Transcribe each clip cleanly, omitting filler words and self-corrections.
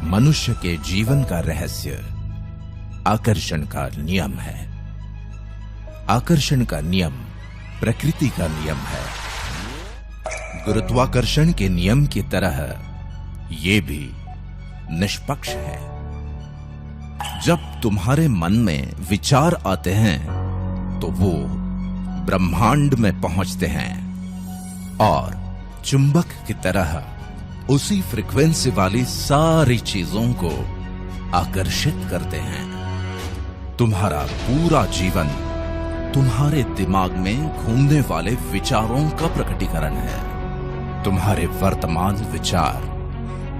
मनुष्य के जीवन का रहस्य आकर्षण का नियम है। आकर्षण का नियम प्रकृति का नियम है। गुरुत्वाकर्षण के नियम की तरह ये भी निष्पक्ष है। जब तुम्हारे मन में विचार आते हैं तो वो ब्रह्मांड में पहुंचते हैं और चुंबक की तरह उसी फ्रीक्वेंसी वाली सारी चीजों को आकर्षित करते हैं। तुम्हारा पूरा जीवन तुम्हारे दिमाग में घूमने वाले विचारों का प्रकटीकरण है। तुम्हारे वर्तमान विचार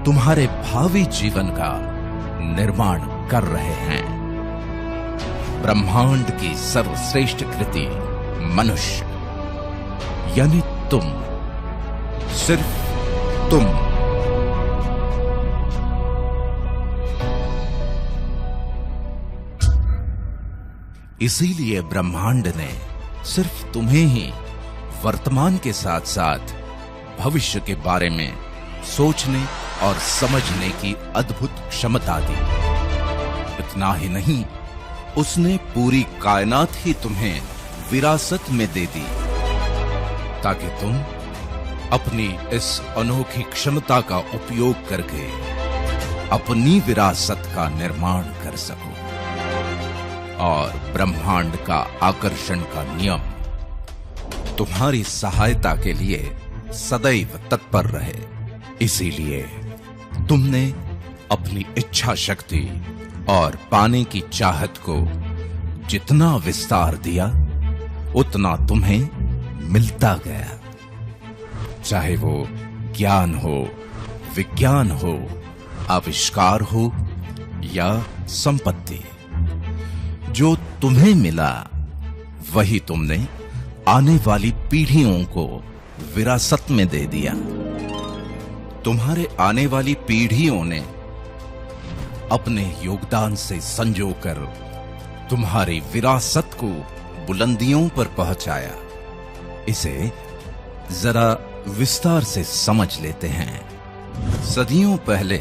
तुम्हारे भावी जीवन का निर्माण कर रहे हैं। ब्रह्मांड की सर्वश्रेष्ठ कृति मनुष्य यानी तुम, सिर्फ तुम। इसीलिए ब्रह्मांड ने सिर्फ तुम्हें ही वर्तमान के साथ साथ भविष्य के बारे में सोचने और समझने की अद्भुत क्षमता दी। इतना ही नहीं, उसने पूरी कायनात ही तुम्हें विरासत में दे दी ताकि तुम अपनी इस अनोखी क्षमता का उपयोग करके अपनी विरासत का निर्माण कर सको और ब्रह्मांड का आकर्षण का नियम तुम्हारी सहायता के लिए सदैव तत्पर रहे। इसीलिए तुमने अपनी इच्छा शक्ति और पाने की चाहत को जितना विस्तार दिया उतना तुम्हें मिलता गया। चाहे वो ज्ञान हो, विज्ञान हो, आविष्कार हो या संपत्ति, जो तुम्हें मिला वही तुमने आने वाली पीढ़ियों को विरासत में दे दिया। तुम्हारे आने वाली पीढ़ियों ने अपने योगदान से संजोकर तुम्हारी विरासत को बुलंदियों पर पहुंचाया। इसे जरा विस्तार से समझ लेते हैं। सदियों पहले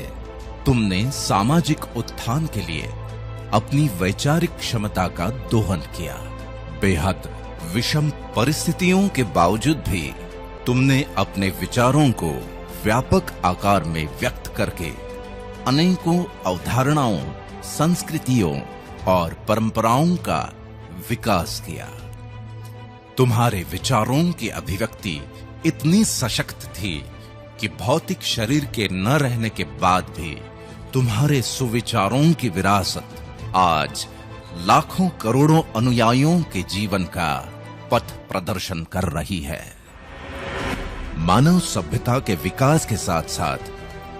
तुमने सामाजिक उत्थान के लिए अपनी वैचारिक क्षमता का दोहन किया। बेहद विषम परिस्थितियों के बावजूद भी तुमने अपने विचारों को व्यापक आकार में व्यक्त करके अनेकों अवधारणाओं, संस्कृतियों और परंपराओं का विकास किया। तुम्हारे विचारों की अभिव्यक्ति इतनी सशक्त थी कि भौतिक शरीर के न रहने के बाद भी तुम्हारे सुविचारों की विरासत आज लाखों करोड़ों अनुयायियों के जीवन का पथ प्रदर्शन कर रही है। मानव सभ्यता के विकास के साथ साथ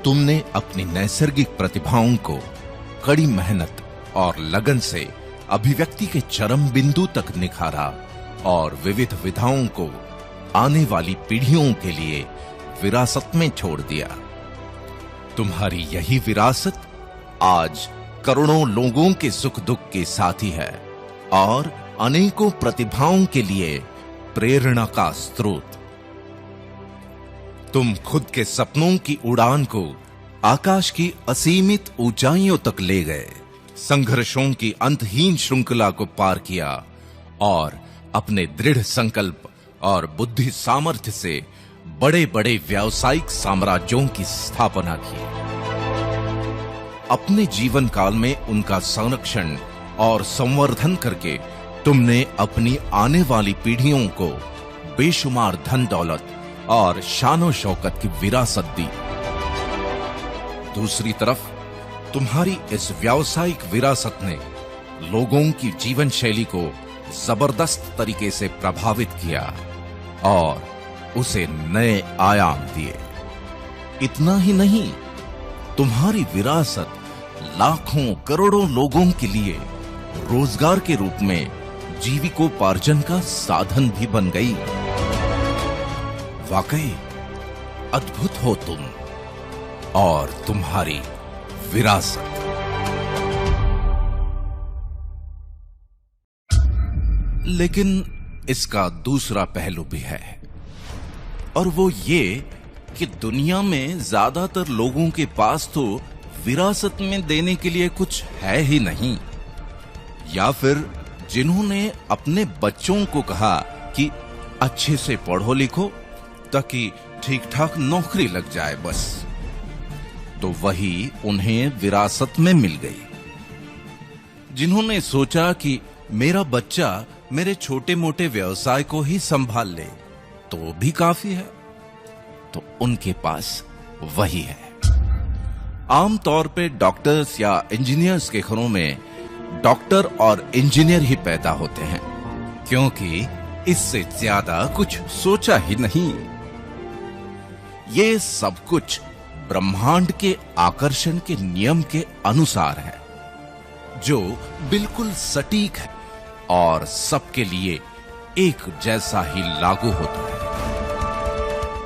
तुमने अपनी नैसर्गिक प्रतिभाओं को कड़ी मेहनत और लगन से अभिव्यक्ति के चरम बिंदु तक निखारा और विविध विधाओं को आने वाली पीढ़ियों के लिए विरासत में छोड़ दिया। तुम्हारी यही विरासत आज करोड़ों लोगों के सुख दुख के साथी है और अनेकों प्रतिभाओं के लिए प्रेरणा का स्रोत। तुम खुद के सपनों की उड़ान को आकाश की असीमित ऊंचाइयों तक ले गए, संघर्षों की अंतहीन श्रृंखला को पार किया और अपने दृढ़ संकल्प और बुद्धि सामर्थ्य से बड़े बड़े व्यावसायिक साम्राज्यों की स्थापना की। अपने जीवन काल में उनका संरक्षण और संवर्धन करके तुमने अपनी आने वाली पीढ़ियों को बेशुमार धन दौलत और शानो शौकत की विरासत दी। दूसरी तरफ तुम्हारी इस व्यावसायिक विरासत ने लोगों की जीवन शैली को जबरदस्त तरीके से प्रभावित किया और उसे नए आयाम दिए। इतना ही नहीं, तुम्हारी विरासत लाखों करोड़ों लोगों के लिए रोजगार के रूप में जीविकोपार्जन का साधन भी बन गई। वाकई अद्भुत हो तुम और तुम्हारी विरासत। लेकिन इसका दूसरा पहलू भी है और वो ये कि दुनिया में ज्यादातर लोगों के पास तो विरासत में देने के लिए कुछ है ही नहीं, या फिर जिन्होंने अपने बच्चों को कहा कि अच्छे से पढ़ो लिखो ताकि ठीक ठाक नौकरी लग जाए बस, तो वही उन्हें विरासत में मिल गई। जिन्होंने सोचा कि मेरा बच्चा मेरे छोटे मोटे व्यवसाय को ही संभाल ले तो भी काफी है, तो उनके पास वही है। आमतौर पे डॉक्टर्स या इंजीनियर्स के घरों में डॉक्टर और इंजीनियर ही पैदा होते हैं, क्योंकि इससे ज्यादा कुछ सोचा ही नहीं। ये सब कुछ ब्रह्मांड के आकर्षण के नियम के अनुसार है, जो बिल्कुल सटीक है और सबके लिए एक जैसा ही लागू होता है।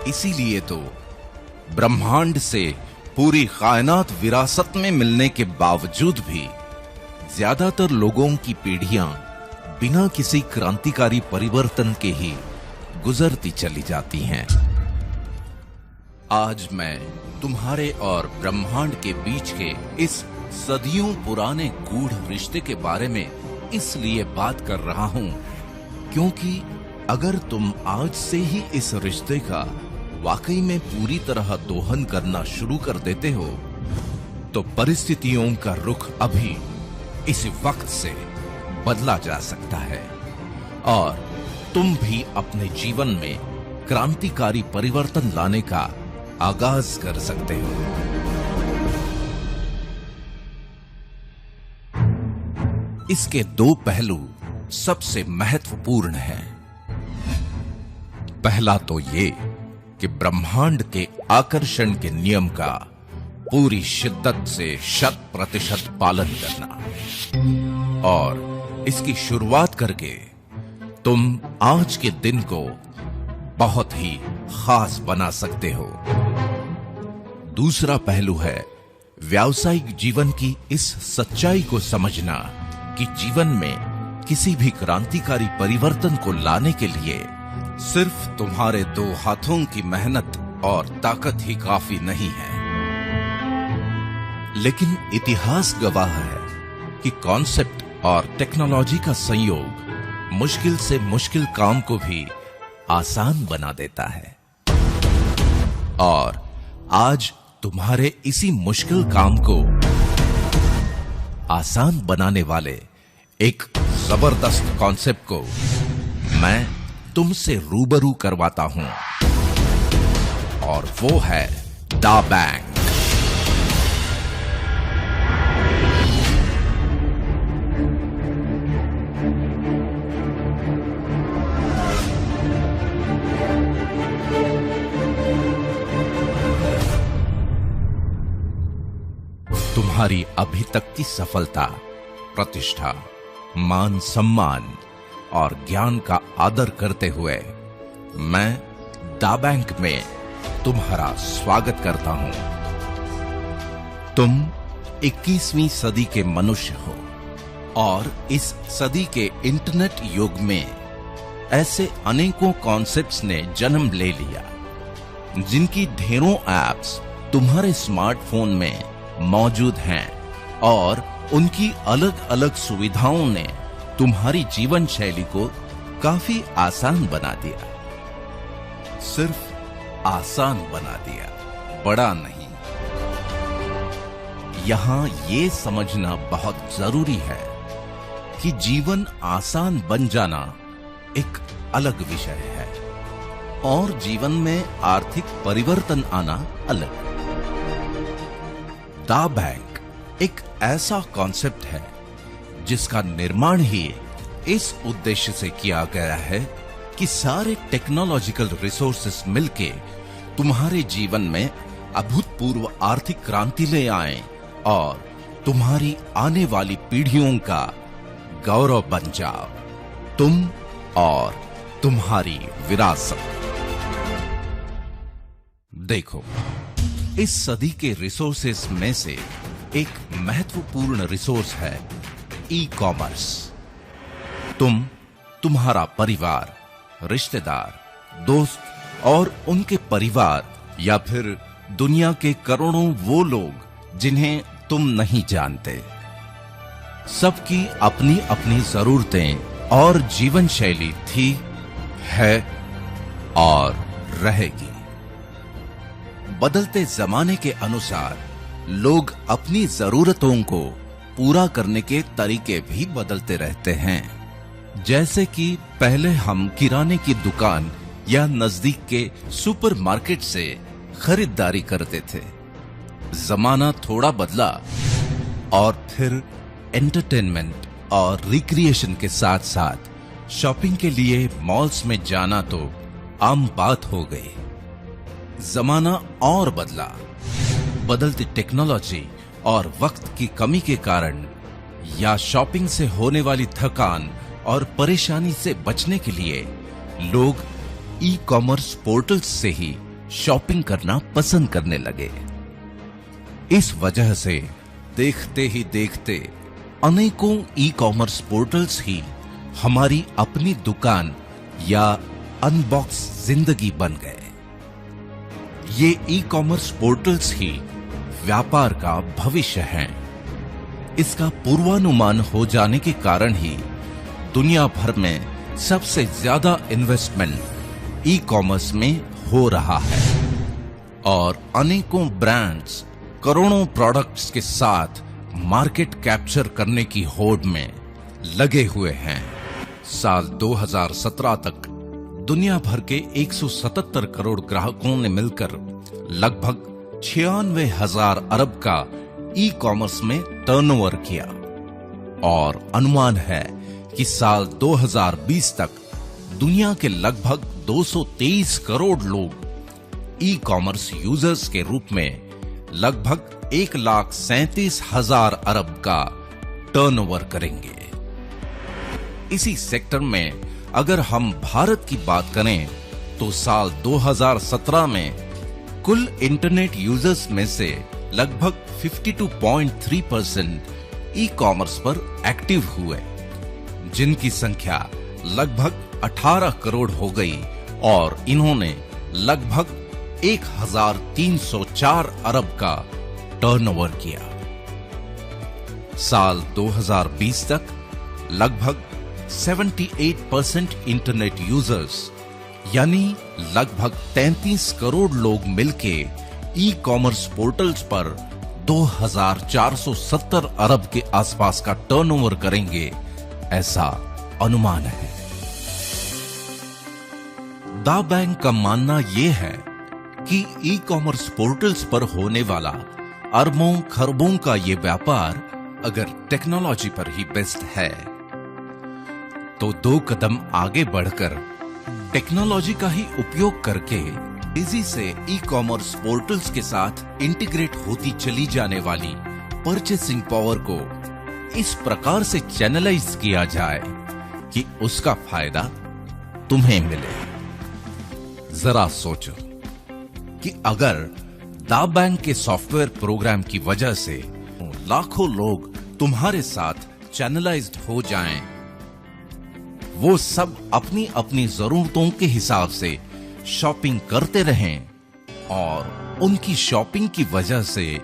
इसीलिए तो ब्रह्मांड से पूरी कायनात विरासत में मिलने के बावजूद भी ज्यादातर लोगों की पीढ़ियां बिना किसी क्रांतिकारी परिवर्तन के ही गुजरती चली जाती हैं। आज मैं तुम्हारे और ब्रह्मांड के बीच के इस सदियों पुराने गूढ़ रिश्ते के बारे में इसलिए बात कर रहा हूं क्योंकि अगर तुम आज से ही इस रिश्ते का वाकई में पूरी तरह दोहन करना शुरू कर देते हो, तो परिस्थितियों का रुख अभी इसी वक्त से बदला जा सकता है और तुम भी अपने जीवन में क्रांतिकारी परिवर्तन लाने का आगाज कर सकते हो। इसके दो पहलू सबसे महत्वपूर्ण हैं। पहला तो ये कि ब्रह्मांड के आकर्षण के नियम का पूरी शिद्दत से 100% पालन करना, और इसकी शुरुआत करके तुम आज के दिन को बहुत ही खास बना सकते हो। दूसरा पहलू है व्यावसायिक जीवन की इस सच्चाई को समझना कि जीवन में किसी भी क्रांतिकारी परिवर्तन को लाने के लिए सिर्फ तुम्हारे दो हाथों की मेहनत और ताकत ही काफी नहीं है, लेकिन इतिहास गवाह है कि कॉन्सेप्ट और टेक्नोलॉजी का संयोग मुश्किल से मुश्किल काम को भी आसान बना देता है। और आज तुम्हारे इसी मुश्किल काम को आसान बनाने वाले एक जबरदस्त कॉन्सेप्ट को मैं तुमसे रूबरू करवाता हूं, और वो है दा बैंक। तुम्हारी अभी तक की सफलता, प्रतिष्ठा, मान सम्मान और ज्ञान का आदर करते हुए मैं दा बैंक में तुम्हारा स्वागत करता हूं। तुम 21वीं सदी के मनुष्य हो और इस सदी के इंटरनेट युग में ऐसे अनेकों कॉन्सेप्ट्स ने जन्म ले लिया, जिनकी ढेरों एप्स तुम्हारे स्मार्टफोन में मौजूद हैं, और उनकी अलग अलग सुविधाओं ने तुम्हारी जीवन शैली को काफी आसान बना दिया। सिर्फ आसान बना दिया, बड़ा नहीं। यहां ये समझना बहुत जरूरी है कि जीवन आसान बन जाना एक अलग विषय है और जीवन में आर्थिक परिवर्तन आना अलग। दा बैंक एक ऐसा कॉन्सेप्ट है जिसका निर्माण ही इस उद्देश्य से किया गया है कि सारे टेक्नोलॉजिकल रिसोर्सेस मिलके तुम्हारे जीवन में अभूतपूर्व आर्थिक क्रांति ले आएं और तुम्हारी आने वाली पीढ़ियों का गौरव बन जाओ, तुम और तुम्हारी विरासत। देखो, इस सदी के रिसोर्सेस में से एक महत्वपूर्ण रिसोर्स है ई कॉमर्स। तुम, तुम्हारा परिवार, रिश्तेदार, दोस्त और उनके परिवार, या फिर दुनिया के करोड़ों वो लोग जिन्हें तुम नहीं जानते। सबकी अपनी अपनी जरूरतें और जीवन शैली थी, है और रहेगी। बदलते जमाने के अनुसार लोग अपनी जरूरतों को पूरा करने के तरीके भी बदलते रहते हैं। जैसे कि पहले हम किराने की दुकान या नजदीक के सुपरमार्केट से खरीदारी करते थे। जमाना थोड़ा बदला और फिर एंटरटेनमेंट और रिक्रिएशन के साथ साथ शॉपिंग के लिए मॉल्स में जाना तो आम बात हो गई। जमाना और बदला। बदलती टेक्नोलॉजी और वक्त की कमी के कारण या शॉपिंग से होने वाली थकान और परेशानी से बचने के लिए लोग ई कॉमर्स पोर्टल्स से ही शॉपिंग करना पसंद करने लगे। इस वजह से देखते ही देखते अनेकों ई कॉमर्स पोर्टल्स ही हमारी अपनी दुकान या अनबॉक्स जिंदगी बन गए। ये ई कॉमर्स पोर्टल्स ही व्यापार का भविष्य हैं। इसका पूर्वानुमान हो जाने के कारण ही दुनिया भर में सबसे ज्यादा इन्वेस्टमेंट ई कॉमर्स में हो रहा है और अनेकों ब्रांड्स करोड़ों प्रोडक्ट्स के साथ मार्केट कैप्चर करने की होड़ में लगे हुए हैं। साल 2017 तक दुनिया भर के 177 करोड़ ग्राहकों ने मिलकर लगभग 96,000 अरब का ई कॉमर्स में टर्नओवर किया और अनुमान है कि साल 2020 तक दुनिया के लगभग 223 करोड़ लोग ई कॉमर्स यूजर्स के रूप में लगभग 1,37,000 अरब का टर्नओवर करेंगे। इसी सेक्टर में अगर हम भारत की बात करें तो साल 2017 में कुल इंटरनेट यूजर्स में से लगभग 52.3% ई कॉमर्स पर एक्टिव हुए, जिनकी संख्या लगभग 18 करोड़ हो गई और इन्होंने लगभग 1,304 अरब का टर्नओवर किया। साल 2020 तक लगभग 78% इंटरनेट यूजर्स यानी लगभग 33 करोड़ लोग मिलके ई कॉमर्स पोर्टल्स पर 2,470 अरब के आसपास का टर्नओवर करेंगे, ऐसा अनुमान है। दा बैंक का मानना यह है कि ई कॉमर्स पोर्टल्स पर होने वाला अरबों खरबों का ये व्यापार अगर टेक्नोलॉजी पर ही बेस्ड है तो 2 कदम आगे बढ़कर टेक्नोलॉजी का ही उपयोग करके तेजी से ई कॉमर्स पोर्टल्स के साथ इंटीग्रेट होती चली जाने वाली परचेसिंग पावर को इस प्रकार से चैनलाइज किया जाए कि उसका फायदा तुम्हें मिले। जरा सोचो कि अगर दा बैंक के सॉफ्टवेयर प्रोग्राम की वजह से लाखों लोग तुम्हारे साथ चैनलाइज्ड हो जाएं, वो सब अपनी अपनी जरूरतों के हिसाब से शॉपिंग करते रहें और उनकी शॉपिंग की वजह से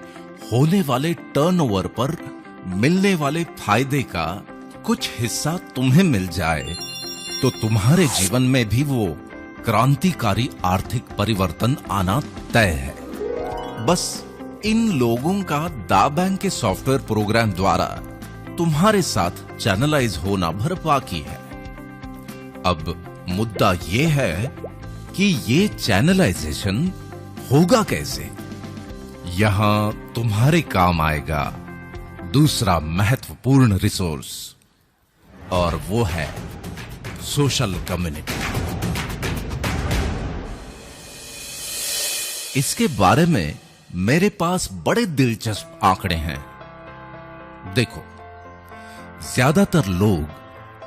होने वाले टर्नओवर पर मिलने वाले फायदे का कुछ हिस्सा तुम्हें मिल जाए, तो तुम्हारे जीवन में भी वो क्रांतिकारी आर्थिक परिवर्तन आना तय है। बस इन लोगों का दा बैंक के सॉफ्टवेयर प्रोग्राम द्वारा तुम्हारे साथ चैनलाइज होना भर बाकी है। अब मुद्दा ये है कि ये चैनलाइजेशन होगा कैसे। यहां तुम्हारे काम आएगा दूसरा महत्वपूर्ण रिसोर्स और वो है सोशल कम्युनिटी। इसके बारे में मेरे पास बड़े दिलचस्प आंकड़े हैं। देखो, ज्यादातर लोग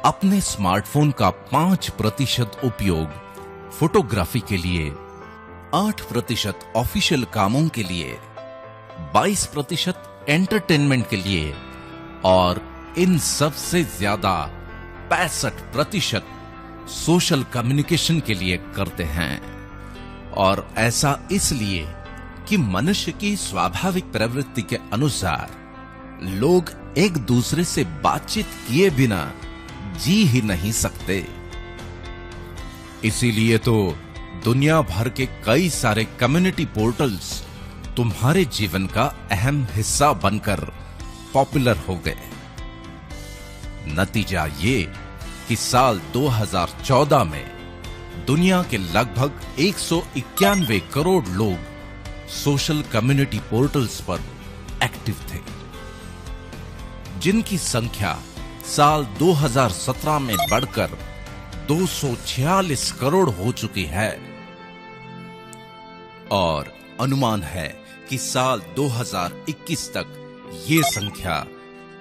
अपने स्मार्टफोन का 5% उपयोग फोटोग्राफी के लिए, 8% ऑफिशियल कामों के लिए, 22% एंटरटेनमेंट के लिए और इन सब से ज्यादा 65% सोशल कम्युनिकेशन के लिए करते हैं। और ऐसा इसलिए कि मनुष्य की स्वाभाविक प्रवृत्ति के अनुसार लोग एक दूसरे से बातचीत किए बिना जी ही नहीं सकते। इसीलिए तो दुनिया भर के कई सारे कम्युनिटी पोर्टल्स तुम्हारे जीवन का अहम हिस्सा बनकर पॉपुलर हो गए। नतीजा ये कि साल 2014 में दुनिया के लगभग 191 करोड़ लोग सोशल कम्युनिटी पोर्टल्स पर एक्टिव थे, जिनकी संख्या साल 2017 में बढ़कर 246 करोड़ हो चुकी है। और अनुमान है कि साल 2021 तक ये संख्या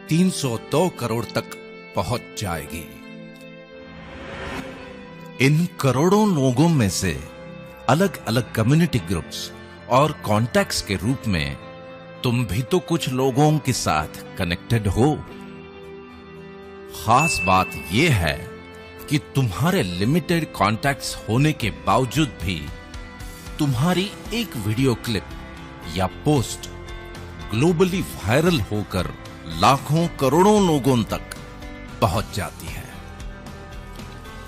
302 करोड़ तक पहुंच जाएगी। इन करोड़ों लोगों में से अलग अलग कम्युनिटी ग्रुप्स और कॉन्टैक्ट्स के रूप में तुम भी तो कुछ लोगों के साथ कनेक्टेड हो। खास बात यह है कि तुम्हारे लिमिटेड कॉन्टैक्ट्स होने के बावजूद भी तुम्हारी एक वीडियो क्लिप या पोस्ट ग्लोबली वायरल होकर लाखों करोड़ों लोगों तक पहुंच जाती है।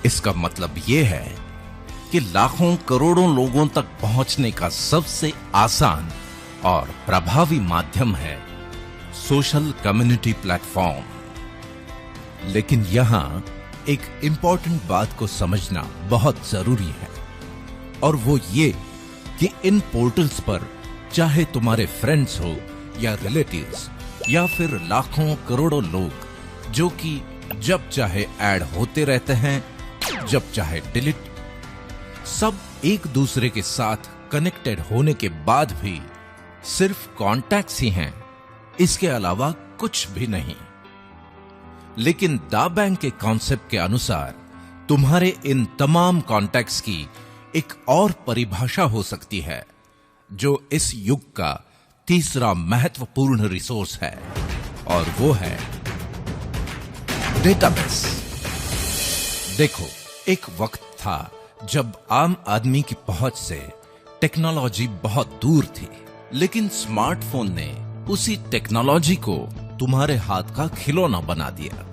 इसका मतलब यह है कि लाखों करोड़ों लोगों तक पहुंचने का सबसे आसान और प्रभावी माध्यम है सोशल कम्युनिटी प्लेटफॉर्म। लेकिन यहां एक इंपॉर्टेंट बात को समझना बहुत जरूरी है, और वो ये कि इन पोर्टल्स पर चाहे तुम्हारे फ्रेंड्स हो या रिलेटिव्स या फिर लाखों करोड़ों लोग जो कि जब चाहे ऐड होते रहते हैं, जब चाहे डिलीट, सब एक दूसरे के साथ कनेक्टेड होने के बाद भी सिर्फ कॉन्टैक्ट्स ही हैं, इसके अलावा कुछ भी नहीं। लेकिन दा बैंक के कॉन्सेप्ट के अनुसार तुम्हारे इन तमाम कॉन्टैक्ट्स की एक और परिभाषा हो सकती है, जो इस युग का तीसरा महत्वपूर्ण रिसोर्स है, और वो है डेटाबेस। देखो, एक वक्त था जब आम आदमी की पहुंच से टेक्नोलॉजी बहुत दूर थी, लेकिन स्मार्टफोन ने उसी टेक्नोलॉजी को तुम्हारे हाथ का खिलौना बना दिया।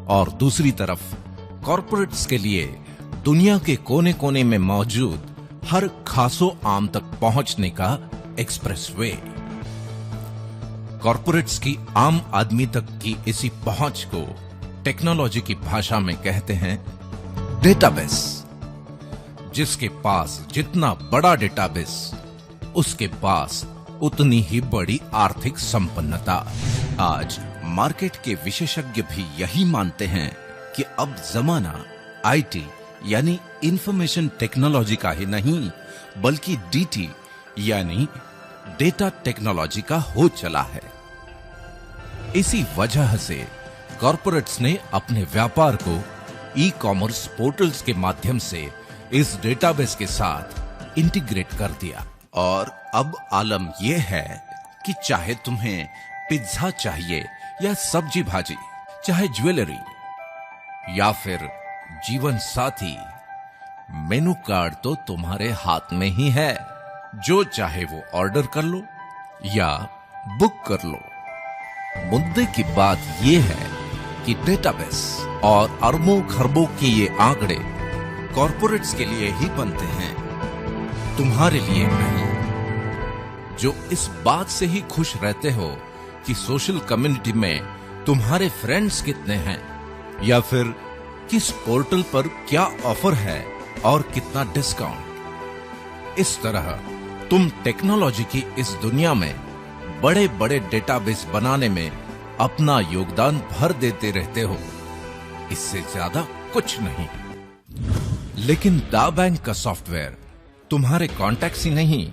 और दूसरी तरफ कॉर्पोरेट्स के लिए दुनिया के कोने कोने में मौजूद हर खासो आम तक पहुंचने का एक्सप्रेसवे। कॉर्पोरेट्स की आम आदमी तक की इसी पहुंच को टेक्नोलॉजी की भाषा में कहते हैं डेटाबेस। जिसके पास जितना बड़ा डेटाबेस, उसके पास उतनी ही बड़ी आर्थिक संपन्नता। आज मार्केट के विशेषज्ञ भी यही मानते हैं कि अब जमाना आईटी यानी इंफॉर्मेशन टेक्नोलॉजी का ही नहीं, बल्कि डीटी यानी डेटा टेक्नोलॉजी का हो चला है। इसी वजह से कॉर्पोरेट्स ने अपने व्यापार को ई कॉमर्स पोर्टल्स के माध्यम से इस डेटाबेस के साथ इंटीग्रेट कर दिया। और अब आलम यह है कि चाहे तुम्हें पिज्जा चाहिए या सब्जी भाजी, चाहे ज्वेलरी या फिर जीवन साथी, मेनू कार्ड तो तुम्हारे हाथ में ही है। जो चाहे वो ऑर्डर कर लो या बुक कर लो। मुद्दे की बात यह है कि डेटाबेस और अरबों खरबों के ये आंकड़े कॉर्पोरेट्स के लिए ही बनते हैं, तुम्हारे लिए नहीं। जो इस बात से ही खुश रहते हो कि सोशल कम्युनिटी में तुम्हारे फ्रेंड्स कितने हैं, या फिर किस पोर्टल पर क्या ऑफर है और कितना डिस्काउंट। इस तरह तुम टेक्नोलॉजी की इस दुनिया में बड़े बड़े डेटाबेस बनाने में अपना योगदान भर देते रहते हो, इससे ज्यादा कुछ नहीं। लेकिन दा बैंक का सॉफ्टवेयर तुम्हारे कॉन्टैक्ट्स ही नहीं,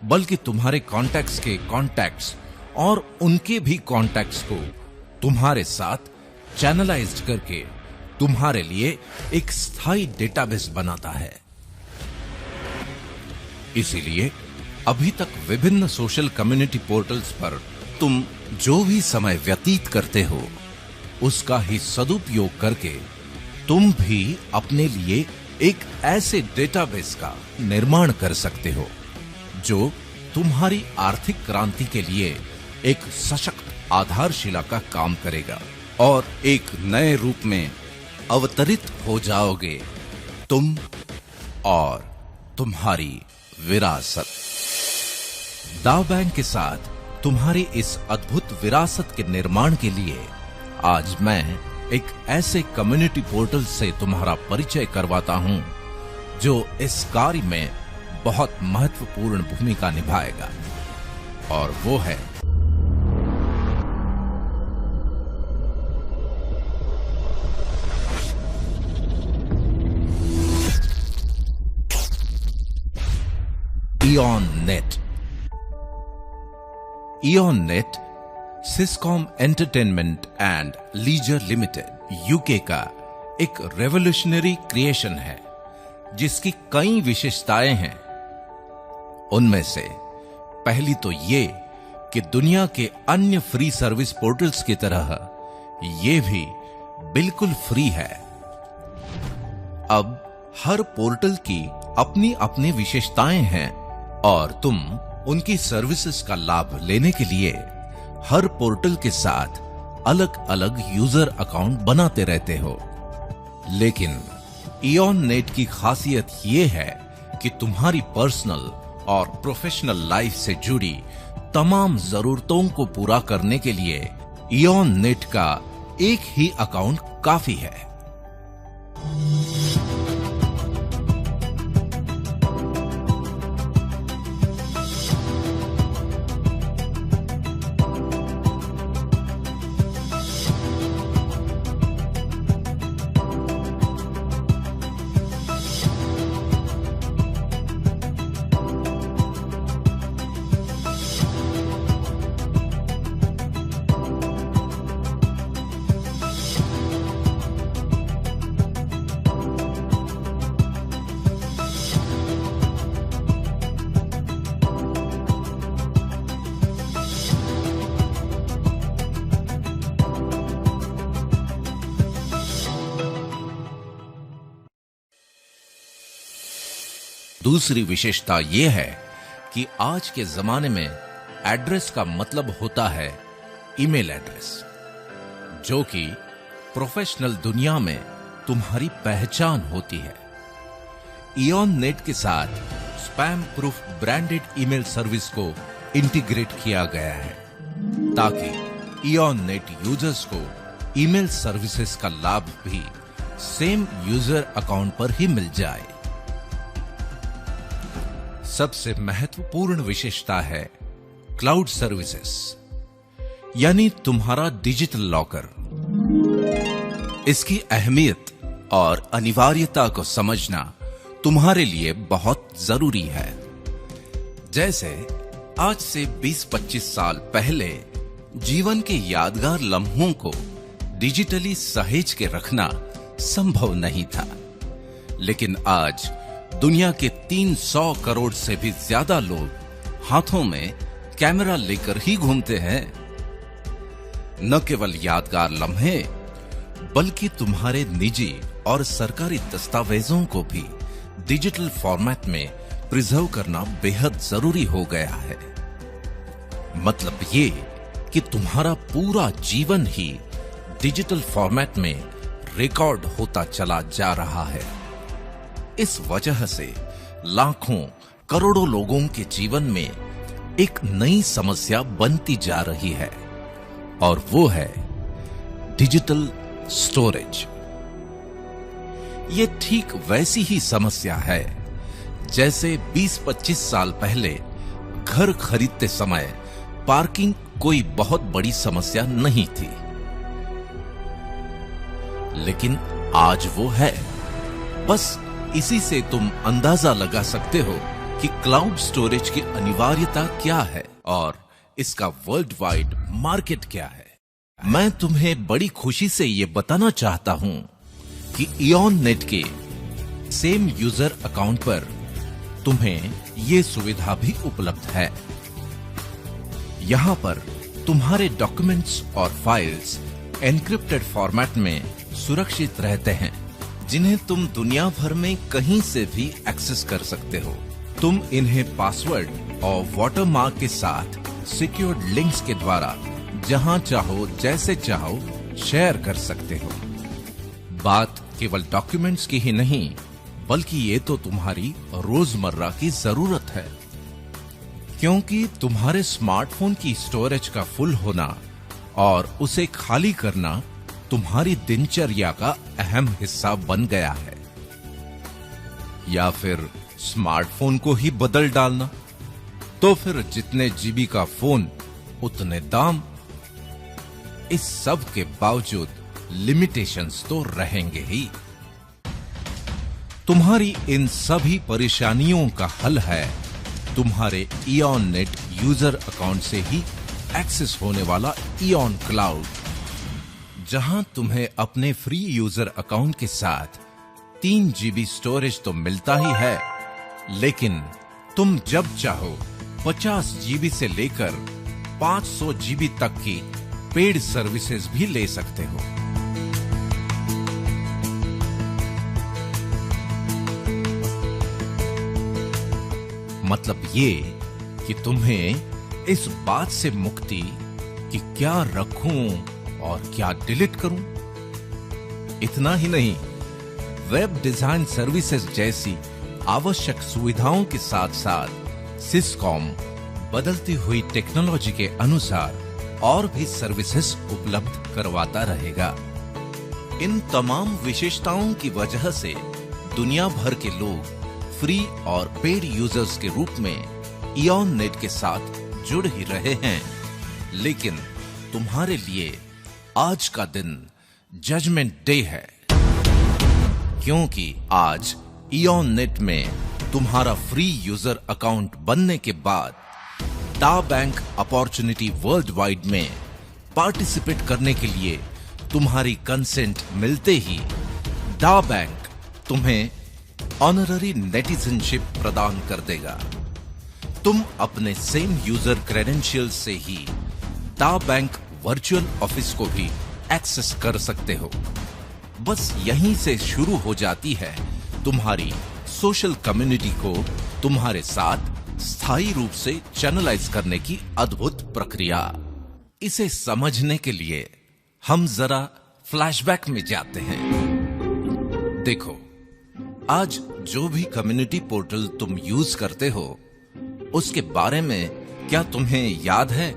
बल्कि तुम्हारे कॉन्टैक्ट्स के कॉन्टैक्ट्स और उनके भी कॉन्टैक्ट्स को तुम्हारे साथ चैनलाइज्ड करके तुम्हारे लिए एक स्थायी डेटाबेस बनाता है। इसीलिए अभी तक विभिन्न सोशल कम्युनिटी पोर्टल्स पर तुम जो भी समय व्यतीत करते हो, उसका ही सदुपयोग करके तुम भी अपने लिए एक ऐसे डेटाबेस का निर्माण कर सकते हो जो तुम्हारी आर्थिक क्रांति के लिए एक सशक्त आधारशिला का काम करेगा और एक नए रूप में अवतरित हो जाओगे तुम और तुम्हारी विरासत। दाव बैंक के साथ तुम्हारी इस अद्भुत विरासत के निर्माण के लिए आज मैं एक ऐसे कम्युनिटी पोर्टल से तुम्हारा परिचय करवाता हूं जो इस कार्य में बहुत महत्वपूर्ण भूमिका निभाएगा, और वो है Eon Net. Eon Net Siscom entertainment and leisure limited UK का एक रेवोल्यूशनरी क्रिएशन है जिसकी कई विशेषताएं हैं। उनमें से पहली तो ये कि दुनिया के अन्य फ्री सर्विस पोर्टल्स की तरह ये भी बिल्कुल फ्री है। अब हर पोर्टल की अपनी अपनी विशेषताएं हैं और तुम उनकी सर्विसेज का लाभ लेने के लिए हर पोर्टल के साथ अलग अलग यूजर अकाउंट बनाते रहते हो। लेकिन इयॉन नेट की खासियत यह है कि तुम्हारी पर्सनल और प्रोफेशनल लाइफ से जुड़ी तमाम जरूरतों को पूरा करने के लिए इयॉन नेट का एक ही अकाउंट काफी है। दूसरी विशेषता यह है कि आज के जमाने में एड्रेस का मतलब होता है ईमेल एड्रेस, जो कि प्रोफेशनल दुनिया में तुम्हारी पहचान होती है। इयॉन नेट के साथ spam proof branded email service को इंटीग्रेट किया गया है ताकि इयॉन नेट यूजर्स को ईमेल सर्विसेज का लाभ भी सेम यूजर अकाउंट पर ही मिल जाए। सबसे महत्वपूर्ण विशेषता है क्लाउड सर्विसेज, यानी तुम्हारा डिजिटल लॉकर। इसकी अहमियत और अनिवार्यता को समझना तुम्हारे लिए बहुत जरूरी है। जैसे आज से 20-25 साल पहले जीवन के यादगार लम्हों को डिजिटली सहेज के रखना संभव नहीं था, लेकिन आज दुनिया के 300 करोड़ से भी ज्यादा लोग हाथों में कैमरा लेकर ही घूमते हैं। न केवल यादगार लम्हे बल्कि तुम्हारे निजी और सरकारी दस्तावेजों को भी डिजिटल फॉर्मेट में प्रिजर्व करना बेहद जरूरी हो गया है। मतलब ये कि तुम्हारा पूरा जीवन ही डिजिटल फॉर्मेट में रिकॉर्ड होता चला जा रहा है। इस वजह से लाखों करोड़ों लोगों के जीवन में एक नई समस्या बनती जा रही है, और वो है डिजिटल स्टोरेज। ये ठीक वैसी ही समस्या है जैसे 20-25 साल पहले घर खरीदते समय पार्किंग कोई बहुत बड़ी समस्या नहीं थी, लेकिन आज वो है। बस इसी से तुम अंदाजा लगा सकते हो कि क्लाउड स्टोरेज की अनिवार्यता क्या है और इसका वर्ल्ड वाइड मार्केट क्या है। मैं तुम्हें बड़ी खुशी से ये बताना चाहता हूं कि इयॉन नेट के सेम यूजर अकाउंट पर तुम्हें ये सुविधा भी उपलब्ध है। यहां पर तुम्हारे डॉक्यूमेंट्स और फाइल्स एन्क्रिप्टेड फॉर्मेट में सुरक्षित रहते हैं, जिन्हें तुम दुनिया भर में कहीं से भी एक्सेस कर सकते हो। तुम इन्हें पासवर्ड और वाटरमार्क के साथ सिक्योर्ड लिंक्स के द्वारा जहां चाहो जैसे चाहो शेयर कर सकते हो। बात केवल डॉक्यूमेंट्स की ही नहीं, बल्कि ये तो तुम्हारी रोजमर्रा की जरूरत है, क्योंकि तुम्हारे स्मार्टफोन की स्टोरेज का फुल होना और उसे खाली करना तुम्हारी दिनचर्या का अहम हिस्सा बन गया है। या फिर स्मार्टफोन को ही बदल डालना, तो फिर जितने जीबी का फोन उतने दाम। इस सब के बावजूद लिमिटेशंस तो रहेंगे ही। तुम्हारी इन सभी परेशानियों का हल है तुम्हारे इयॉन नेट यूजर अकाउंट से ही एक्सेस होने वाला इयॉन क्लाउड, जहां तुम्हें अपने फ्री यूजर अकाउंट के साथ 3 GB स्टोरेज तो मिलता ही है, लेकिन तुम जब चाहो 50 GB से लेकर 500 GB तक की पेड सर्विसेज भी ले सकते हो। मतलब ये कि तुम्हें इस बात से मुक्ति कि क्या रखूं और क्या डिलीट करूं। इतना ही नहीं, वेब डिजाइन सर्विसेज जैसी आवश्यक सुविधाओं के साथ साथ सिस्कॉम बदलती हुई टेक्नोलॉजी के अनुसार और भी सर्विसेज उपलब्ध करवाता रहेगा। इन तमाम विशेषताओं की वजह से दुनिया भर के लोग फ्री और पेड यूजर्स के रूप में इयॉन नेट के साथ जुड़ ही रहे हैं। लेकिन तुम्हारे लिए आज का दिन जजमेंट डे है, क्योंकि आज इयॉन नेट में तुम्हारा फ्री यूजर अकाउंट बनने के बाद डा बैंक अपॉर्चुनिटी वर्ल्ड वाइड में पार्टिसिपेट करने के लिए तुम्हारी कंसेंट मिलते ही डा बैंक तुम्हें ऑनररी नेटिजनशिप प्रदान कर देगा। तुम अपने सेम यूजर क्रेडेंशियल से ही डा बैंक वर्चुअल ऑफिस को भी एक्सेस कर सकते हो। बस यहीं से शुरू हो जाती है तुम्हारी सोशल कम्युनिटी को तुम्हारे साथ स्थायी रूप से चैनलाइज करने की अद्भुत प्रक्रिया। इसे समझने के लिए हम जरा फ्लैशबैक में जाते हैं। देखो, आज जो भी कम्युनिटी पोर्टल तुम यूज करते हो, उसके बारे में क्या तुम्हें याद है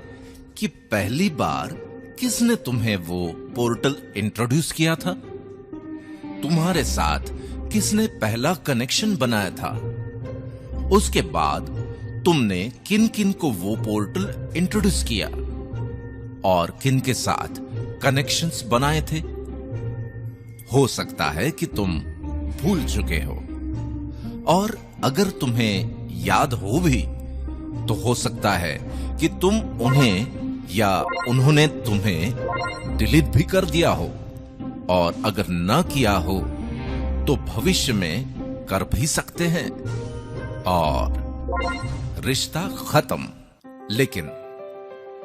कि पहली बार किसने तुम्हें वो पोर्टल इंट्रोड्यूस किया था? तुम्हारे साथ किसने पहला कनेक्शन बनाया था? उसके बाद तुमने किन किन को वो पोर्टल इंट्रोड्यूस किया और किन के साथ कनेक्शंस बनाए थे? हो सकता है कि तुम भूल चुके हो, और अगर तुम्हें याद हो भी तो हो सकता है कि तुम उन्हें या उन्होंने तुम्हें डिलीट भी कर दिया हो, और अगर न किया हो तो भविष्य में कर भी सकते हैं और रिश्ता खत्म। लेकिन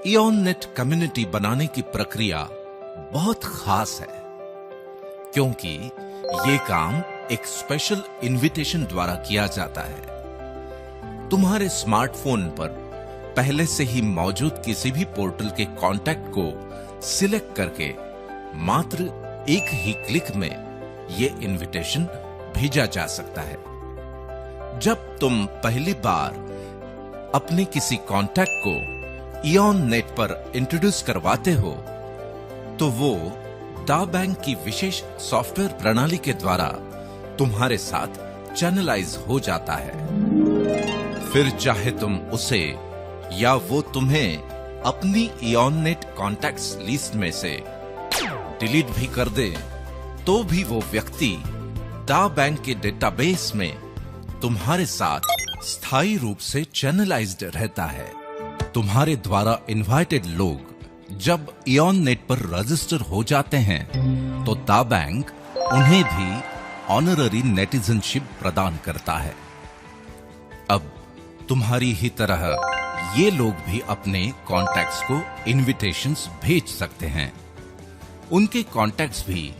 इयॉन नेट कम्युनिटी बनाने की प्रक्रिया बहुत खास है, क्योंकि ये काम एक स्पेशल इनविटेशन द्वारा किया जाता है। तुम्हारे स्मार्टफोन पर पहले से ही मौजूद किसी भी पोर्टल के कॉन्टैक्ट को सिलेक्ट करके मात्र एक ही क्लिक में ये इनविटेशन भेजा जा सकता है। जब तुम पहली बार अपने किसी कॉन्टैक्ट को इयॉन नेट पर इंट्रोड्यूस करवाते हो, तो वो डा बैंक की विशेष सॉफ्टवेयर प्रणाली के द्वारा तुम्हारे साथ चैनलाइज हो जाता है। फिर चाहे तुम उसे या वो तुम्हें अपनी इयॉन नेट कॉन्टैक्ट्स लिस्ट में से डिलीट भी कर दे, तो भी वो व्यक्ति डा बैंक के डेटाबेस में तुम्हारे साथ स्थायी रूप से चैनलाइज्ड रहता है। तुम्हारे द्वारा इनवाइटेड लोग जब इयॉन नेट पर रजिस्टर हो जाते हैं, तो डा बैंक उन्हें भी ऑनररी नेटिजनशिप प्रदान करता है। अब तुम्हारी ही तरह ये लोग भी अपने कॉन्टैक्ट्स को इनविटेशंस भेज सकते हैं। उनके कॉन्टैक्ट्स भी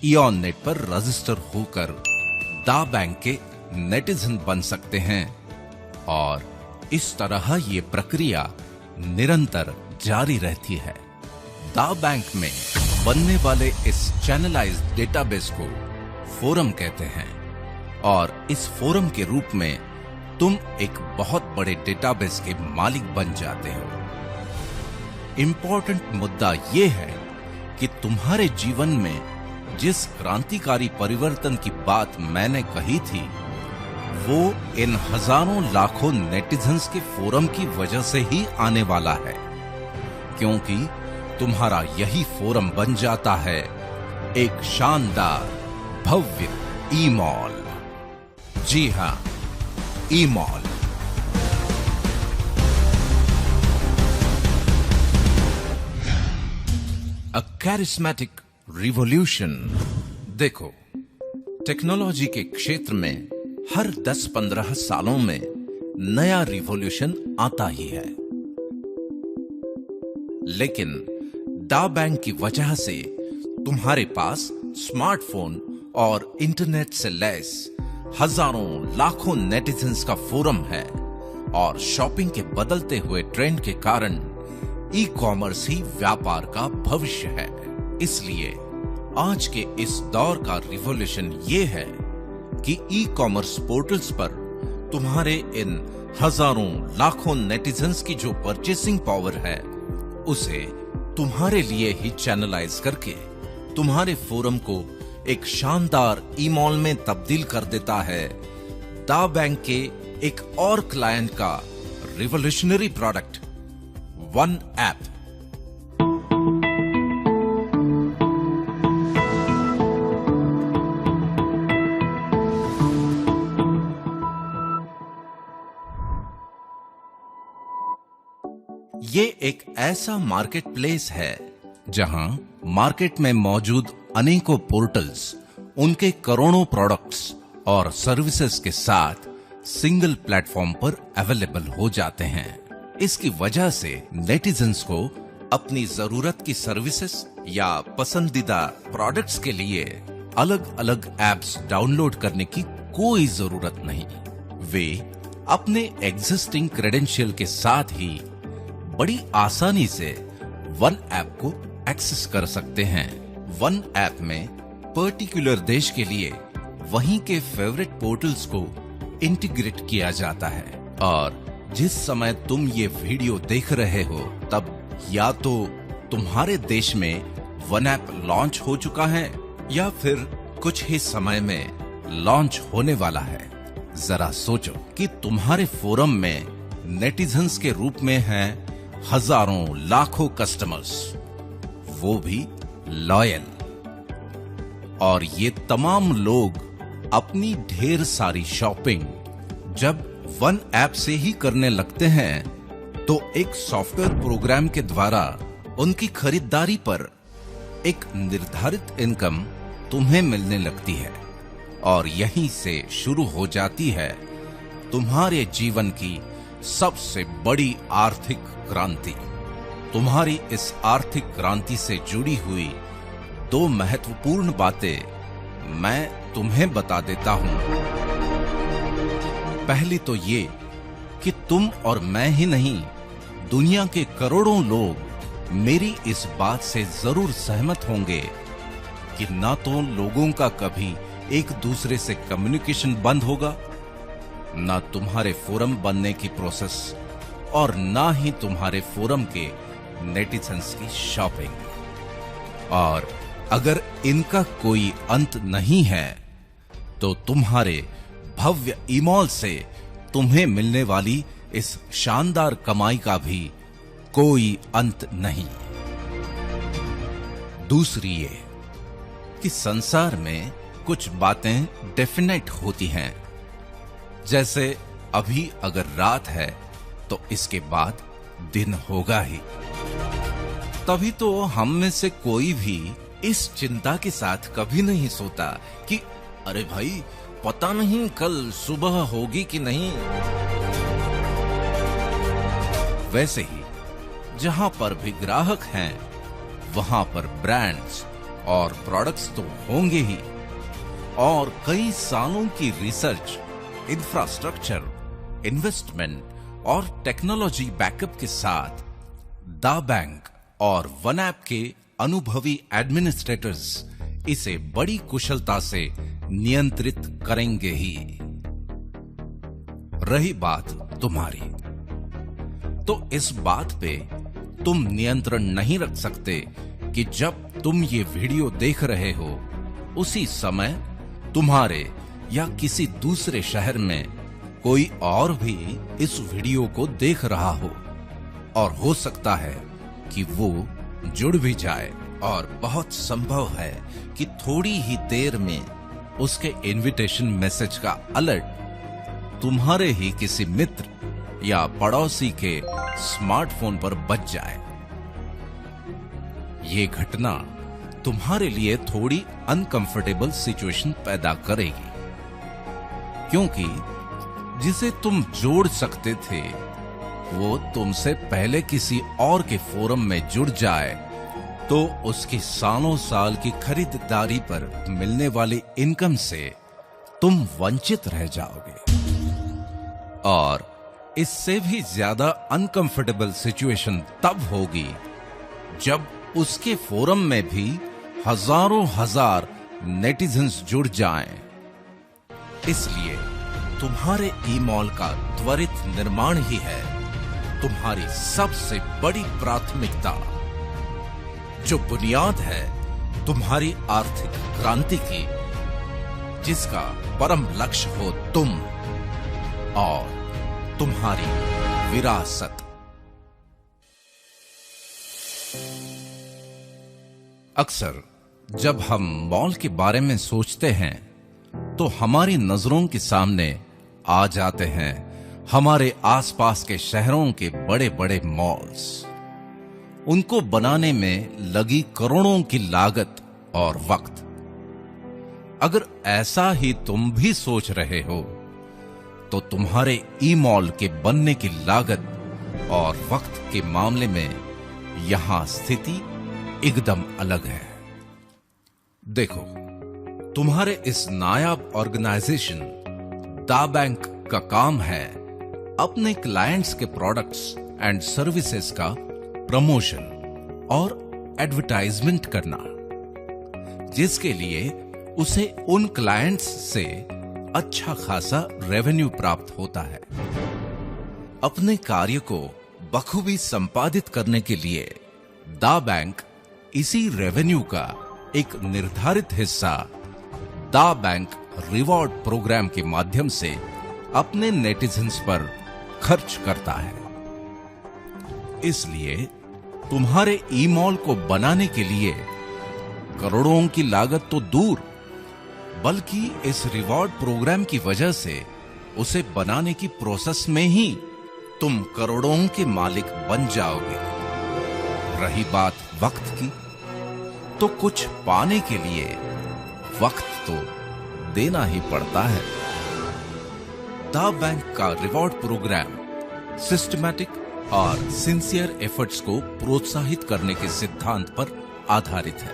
इयॉन नेट पर रजिस्टर होकर डा बैंक के नेटिजन बन सकते हैं और इस तरह ये प्रक्रिया निरंतर जारी रहती है। दा बैंक में बनने वाले इस चैनलाइज्ड डेटाबेस को फोरम कहते हैं और इस फोरम के रूप में तुम एक बहुत बड़े डेटाबेस के मालिक बन जाते हो। इंपॉर्टेंट मुद्दा यह है कि तुम्हारे जीवन में जिस क्रांतिकारी परिवर्तन की बात मैंने कही थी वो इन हजारों लाखों नेटिजन्स के फोरम की वजह से ही आने वाला है, क्योंकि तुम्हारा यही फोरम बन जाता है एक शानदार भव्य ई-मॉल। जी हां, ई-मॉल। अ कैरिस्मेटिक रिवॉल्यूशन। देखो, टेक्नोलॉजी के क्षेत्र में हर 10-15 सालों में नया रिवॉल्यूशन आता ही है, लेकिन दा बैंक की वजह से तुम्हारे पास स्मार्टफोन और इंटरनेट से लैस हजारों लाखों नेटिजन्स का फोरम है और शॉपिंग के बदलते हुए ट्रेंड के कारण ई कॉमर्स ही व्यापार का भविष्य है। इसलिए आज के इस दौर का रिवॉल्यूशन ये है कि ई कॉमर्स पोर्टल्स पर तुम्हारे इन हजारों लाखों नेटिजन्स की जो परचेसिंग पावर है उसे तुम्हारे लिए ही चैनलाइज करके तुम्हारे फोरम को एक शानदार ई-मॉल में तब्दील कर देता है दा बैंक के एक और क्लाइंट का रिवॉल्यूशनरी प्रोडक्ट वन ऐप। ये एक ऐसा मार्केट प्लेस है जहां मार्केट में मौजूद अनेकों पोर्टल्स उनके करोड़ों प्रोडक्ट्स और सर्विसेज के साथ सिंगल प्लेटफॉर्म पर अवेलेबल हो जाते हैं। इसकी वजह से नेटिजन्स को अपनी जरूरत की सर्विसेज या पसंदीदा प्रोडक्ट्स के लिए अलग अलग ऐप्स डाउनलोड करने की कोई जरूरत नहीं। वे अपने एग्जिस्टिंग क्रेडेंशियल के साथ ही बड़ी आसानी से वन ऐप को एक्सेस कर सकते हैं। वन ऐप में पर्टिकुलर देश के लिए वहीं के फेवरेट पोर्टल्स को इंटीग्रेट किया जाता है और जिस समय तुम ये वीडियो देख रहे हो तब या तो तुम्हारे देश में वन ऐप लॉन्च हो चुका है या फिर कुछ ही समय में लॉन्च होने वाला है। जरा सोचो कि तुम्हारे फोरम में नेटिजन्स के रूप में हैं हजारों लाखों कस्टमर्स, वो भी लॉयल, और ये तमाम लोग अपनी ढेर सारी शॉपिंग जब वन ऐप से ही करने लगते हैं तो एक सॉफ्टवेयर प्रोग्राम के द्वारा उनकी खरीदारी पर एक निर्धारित इनकम तुम्हें मिलने लगती है और यहीं से शुरू हो जाती है तुम्हारे जीवन की सबसे बड़ी आर्थिक क्रांति। तुम्हारी इस आर्थिक क्रांति से जुड़ी हुई दो महत्वपूर्ण बातें मैं तुम्हें बता देता हूं। पहली तो ये कि तुम और मैं ही नहीं, दुनिया के करोड़ों लोग मेरी इस बात से जरूर सहमत होंगे कि ना तो लोगों का कभी एक दूसरे से कम्युनिकेशन बंद होगा, ना तुम्हारे फोरम बनने की प्रोसेस और ना ही तुम्हारे फोरम के नेटिजन्स की शॉपिंग। और अगर इनका कोई अंत नहीं है तो तुम्हारे भव्य ई-मॉल से तुम्हें मिलने वाली इस शानदार कमाई का भी कोई अंत नहीं। दूसरी ये कि संसार में कुछ बातें डेफिनेट होती हैं, जैसे अभी अगर रात है तो इसके बाद दिन होगा ही। तभी तो हम में से कोई भी इस चिंता के साथ कभी नहीं सोता कि अरे भाई पता नहीं कल सुबह होगी कि नहीं। वैसे ही जहां पर भी ग्राहक हैं वहां पर ब्रांड्स और प्रोडक्ट्स तो होंगे ही, और कई सालों की रिसर्च, इंफ्रास्ट्रक्चर, इन्वेस्टमेंट और टेक्नोलॉजी बैकअप के साथ दा बैंक और वन ऐप के अनुभवी एडमिनिस्ट्रेटर्स इसे बड़ी कुशलता से नियंत्रित करेंगे ही। रही बात तुम्हारी, तो इस बात पे तुम नियंत्रण नहीं रख सकते कि जब तुम ये वीडियो देख रहे हो उसी समय तुम्हारे या किसी दूसरे शहर में कोई और भी इस वीडियो को देख रहा हो, और हो सकता है कि वो जुड़ भी जाए, और बहुत संभव है कि थोड़ी ही देर में उसके इनविटेशन मैसेज का अलर्ट तुम्हारे ही किसी मित्र या पड़ोसी के स्मार्टफोन पर बज जाए। ये घटना तुम्हारे लिए थोड़ी अनकंफर्टेबल सिचुएशन पैदा करेगी, क्योंकि जिसे तुम जोड़ सकते थे वो तुमसे पहले किसी और के फोरम में जुड़ जाए तो उसकी सालों साल की खरीदारी पर मिलने वाली इनकम से तुम वंचित रह जाओगे। और इससे भी ज्यादा अनकंफर्टेबल सिचुएशन तब होगी जब उसके फोरम में भी हजारों हजार नेटिजन्स जुड़ जाएं। इसलिए तुम्हारे ई-मॉल का त्वरित निर्माण ही है तुम्हारी सबसे बड़ी प्राथमिकता, जो बुनियाद है तुम्हारी आर्थिक क्रांति की, जिसका परम लक्ष्य हो तुम और तुम्हारी विरासत। अक्सर जब हम मॉल के बारे में सोचते हैं तो हमारी नजरों के सामने आ जाते हैं हमारे आसपास के शहरों के बड़े बड़े मॉल्स, उनको बनाने में लगी करोड़ों की लागत और वक्त। अगर ऐसा ही तुम भी सोच रहे हो तो तुम्हारे ई-मॉल के बनने की लागत और वक्त के मामले में यहां स्थिति एकदम अलग है। देखो, तुम्हारे इस नायाब ऑर्गेनाइजेशन दा बैंक का काम है अपने क्लाइंट्स के प्रोडक्ट्स एंड सर्विसेज का प्रमोशन और एडवर्टाइजमेंट करना, जिसके लिए उसे उन क्लाइंट्स से अच्छा खासा रेवेन्यू प्राप्त होता है। अपने कार्य को बखूबी संपादित करने के लिए दा बैंक इसी रेवेन्यू का एक निर्धारित हिस्सा दा बैंक रिवॉर्ड प्रोग्राम के माध्यम से अपने नेटिजन्स पर खर्च करता है। इसलिए तुम्हारे ई-मॉल को बनाने के लिए करोड़ों की लागत तो दूर, बल्कि इस रिवॉर्ड प्रोग्राम की वजह से उसे बनाने की प्रोसेस में ही तुम करोड़ों के मालिक बन जाओगे। रही बात वक्त की, तो कुछ पाने के लिए वक्त तो देना ही पड़ता है। दा बैंक का रिवॉर्ड प्रोग्राम सिस्टमैटिक और सिंसियर एफर्ट्स को प्रोत्साहित करने के सिद्धांत पर आधारित है।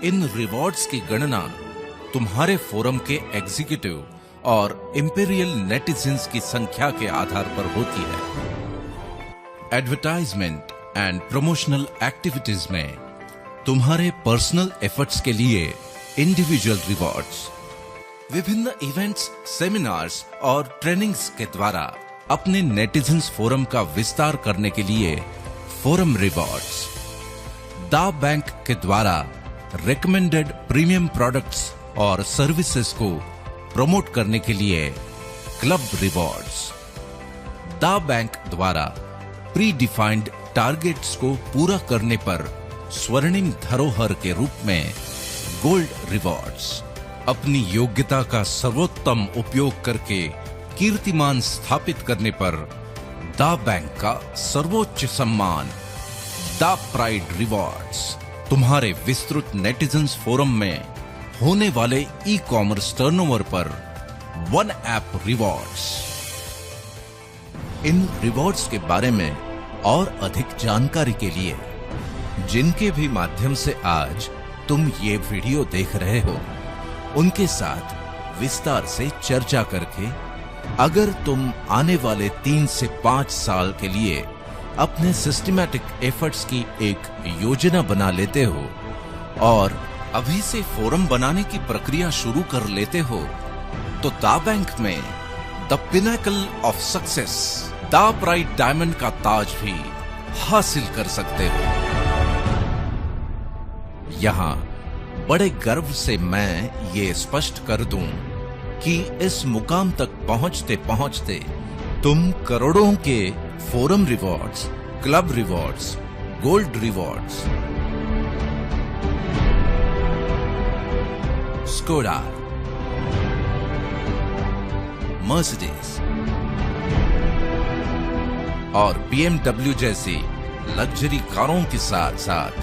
इन रिवॉर्ड्स की गणना तुम्हारे फोरम के एग्जीक्यूटिव और इंपीरियल नेटिजन्स की संख्या के आधार पर होती है। एडवर्टाइजमेंट एंड प्रमोशनल एक्टिविटीज में तुम्हारे पर्सनल एफर्ट्स के लिए इंडिविजुअल रिवॉर्ड्स, विभिन्न इवेंट्स, सेमिनार्स और ट्रेनिंग्स के द्वारा अपने नेटिजन्स फोरम का विस्तार करने के लिए फोरम रिवॉर्ड्स, दा बैंक के द्वारा रिकमेंडेड प्रीमियम प्रोडक्ट्स और सर्विसेज को प्रमोट करने के लिए क्लब रिवॉर्ड्स, दा बैंक द्वारा प्री डिफाइंड टारगेट्स को पूरा करने पर स्वर्णिम धरोहर के रूप में गोल्ड रिवॉर्ड्स, अपनी योग्यता का सर्वोत्तम उपयोग करके कीर्तिमान स्थापित करने पर दा बैंक का सर्वोच्च सम्मान दा प्राइड रिवॉर्ड्स, तुम्हारे विस्तृत नेटिजन्स फोरम में होने वाले ई कॉमर्स टर्नओवर पर वन ऐप रिवॉर्ड्स। इन रिवॉर्ड्स के बारे में और अधिक जानकारी के लिए, जिनके भी माध्यम से आज तुम ये वीडियो देख रहे हो, उनके साथ विस्तार से चर्चा करके अगर तुम आने वाले 3 से 5 साल के लिए अपने सिस्टमैटिक एफर्ट्स की एक योजना बना लेते हो और अभी से फोरम बनाने की प्रक्रिया शुरू कर लेते हो, तो दा बैंक में द पिनेकल ऑफ सक्सेस, दा प्राइड डायमंड का ताज भी हासिल कर सकते हो। यहां बड़े गर्व से मैं ये स्पष्ट कर दूं कि इस मुकाम तक पहुंचते पहुंचते तुम करोड़ों के forum rewards, club rewards, gold rewards, Skoda, Mercedes और BMW जैसी लग्जरी कारों के साथ साथ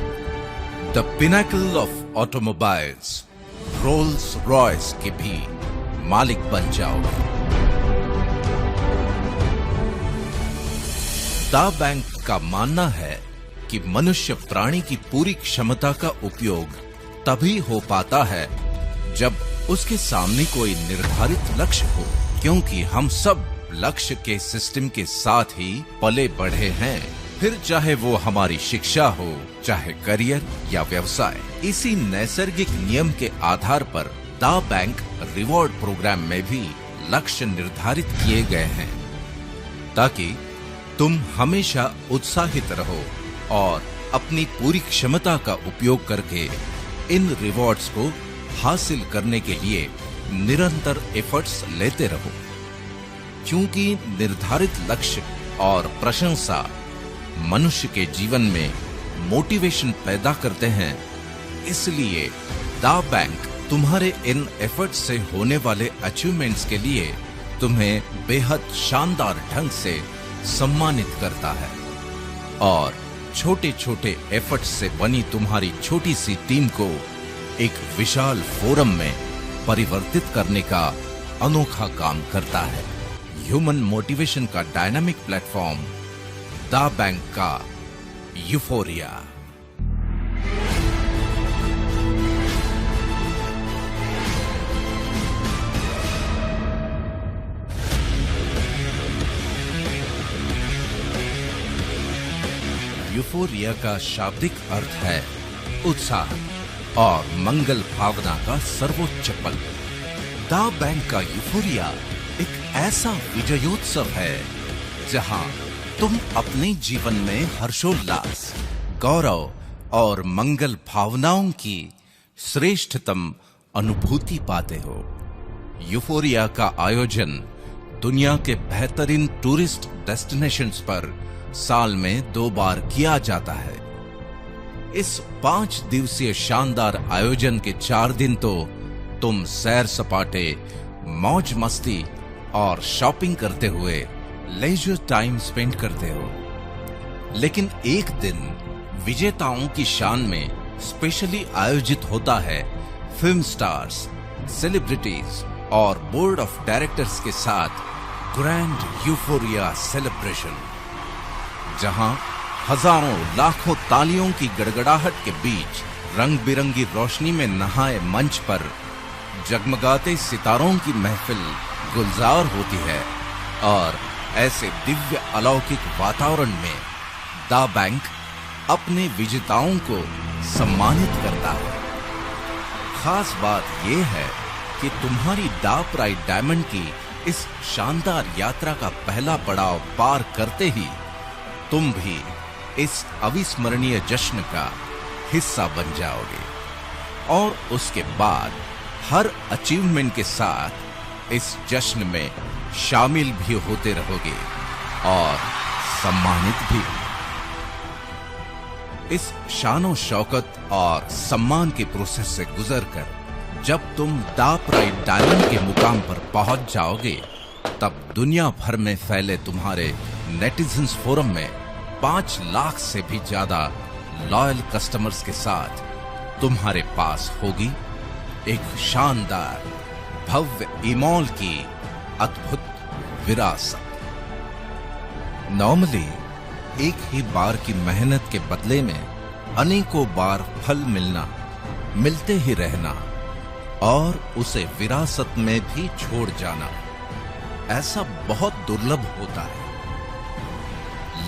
the pinnacle of automobiles, Rolls Royce के भी मालिक बन जाओगे। दा बैंक का मानना है कि मनुष्य प्राणी की पूरी क्षमता का उपयोग तभी हो पाता है जब उसके सामने कोई निर्धारित लक्ष्य हो, क्योंकि हम सब लक्ष्य के सिस्टम के साथ ही पले बढ़े हैं, फिर चाहे वो हमारी शिक्षा हो, चाहे करियर या व्यवसाय। इसी नैसर्गिक नियम के आधार पर दा बैंक रिवॉर्ड प्रोग्राम में भी लक्ष्य निर्धारित किए गए हैं ताकि तुम हमेशा उत्साहित रहो और अपनी पूरी क्षमता का उपयोग करके इन रिवॉर्ड्स को हासिल करने के लिए निरंतर एफर्ट्स लेते रहो। क्योंकि निर्धारित लक्ष्य और प्रशंसा मनुष्य के जीवन में मोटिवेशन पैदा करते हैं, इसलिए दा बैंक तुम्हारे इन एफर्ट्स से होने वाले अचीवमेंट्स के लिए तुम्हें बेहद शानदार ढंग से सम्मानित करता है और छोटे छोटे एफर्ट्स से बनी तुम्हारी छोटी सी टीम को एक विशाल फोरम में परिवर्तित करने का अनोखा काम करता है। ह्यूमन मोटिवेशन का डायनामिक प्लेटफॉर्म दा बैंक का यूफोरिया। यूफोरिया का शाब्दिक अर्थ है उत्साह और मंगल भावना का सर्वोच्च पल। दा बैंक का यूफोरिया एक ऐसा विजयोत्सव है जहां तुम अपने जीवन में हर्षोल्लास, गौरव और मंगल भावनाओं की श्रेष्ठतम अनुभूति पाते हो। यूफोरिया का आयोजन दुनिया के बेहतरीन टूरिस्ट डेस्टिनेशंस पर साल में 2 बार किया जाता है। इस 5 दिवसीय शानदार आयोजन के 4 दिन तो तुम सैर सपाटे, मौज मस्ती और शॉपिंग करते हुए लेजर टाइम स्पेंड करते हो, लेकिन एक दिन विजेताओं की शान में स्पेशली आयोजित होता है फिल्म स्टार्स, सेलिब्रिटीज और बोर्ड ऑफ डायरेक्टर्स के साथ ग्रैंड यूफोरिया सेलिब्रेशन, जहां हजारों लाखों तालियों की गड़गड़ाहट के बीच रंग बिरंगी रोशनी में नहाए मंच पर जगमगाते सितारों की महफिल गुलजार होती है और ऐसे दिव्य अलौकिक वातावरण में दा बैंक अपने विजेताओं को सम्मानित करता है। खास बात यह है कि तुम्हारी दा प्राइड डायमंड की इस शानदार यात्रा का पहला पड़ाव पार करते ही तुम भी इस अविस्मरणीय जश्न का हिस्सा बन जाओगे और उसके बाद हर अचीवमेंट के साथ इस जश्न में शामिल भी होते रहोगे और सम्मानित भी। इस शानो शौकत और सम्मान के प्रोसेस से गुजरकर जब तुम दा प्राइड डायमंड के मुकाम पर पहुंच जाओगे, तब दुनिया भर में फैले तुम्हारे नेटिजन्स फोरम में 5 लाख से भी ज्यादा लॉयल कस्टमर्स के साथ तुम्हारे पास होगी एक शानदार भव्य ईमॉल की अद्भुत विरासत। नॉर्मली एक ही बार की मेहनत के बदले में अनेकों बार फल मिलना, मिलते ही रहना और उसे विरासत में भी छोड़ जाना, ऐसा बहुत दुर्लभ होता है,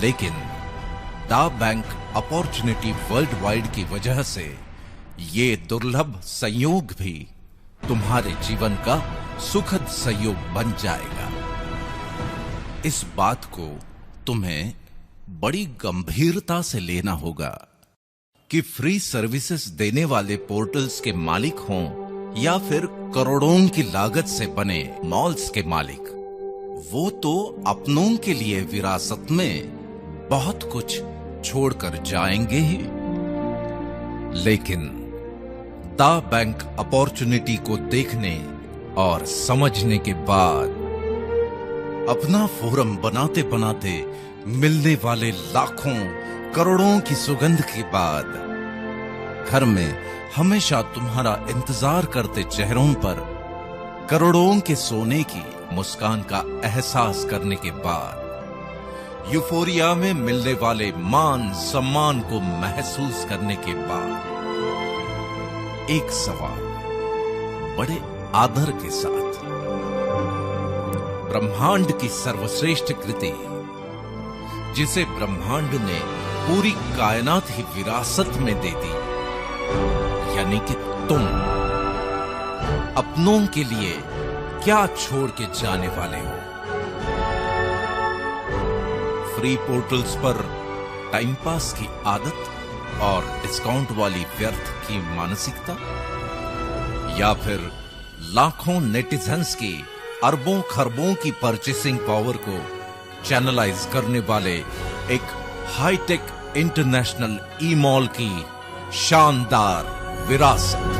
लेकिन दा बैंक अपॉर्चुनिटी वर्ल्ड वाइड की वजह से ये दुर्लभ संयोग भी तुम्हारे जीवन का सुखद संयोग बन जाएगा। इस बात को तुम्हें बड़ी गंभीरता से लेना होगा कि फ्री सर्विसेज देने वाले पोर्टल्स के मालिक हों या फिर करोड़ों की लागत से बने मॉल्स के मालिक, वो तो अपनों के लिए विरासत में बहुत कुछ छोड़कर जाएंगे ही, लेकिन दा बैंक अपॉर्चुनिटी को देखने और समझने के बाद, अपना फोरम बनाते बनाते मिलने वाले लाखों करोड़ों की सुगंध के बाद, घर में हमेशा तुम्हारा इंतजार करते चेहरों पर करोड़ों के सोने की मुस्कान का एहसास करने के बाद, यूफोरिया में मिलने वाले मान सम्मान को महसूस करने के बाद, एक सवाल बड़े आदर के साथ, ब्रह्मांड की सर्वश्रेष्ठ कृति जिसे ब्रह्मांड ने पूरी कायनात ही विरासत में दे दी, यानी कि तुम अपनों के लिए क्या छोड़ के जाने वाले हो? फ्री पोर्टल्स पर टाइम पास की आदत और डिस्काउंट वाली व्यर्थ की मानसिकता, या फिर लाखों नेटिजन्स की अरबों खरबों की परचेसिंग पावर को चैनलाइज करने वाले एक हाईटेक इंटरनेशनल ई मॉल की शानदार विरासत।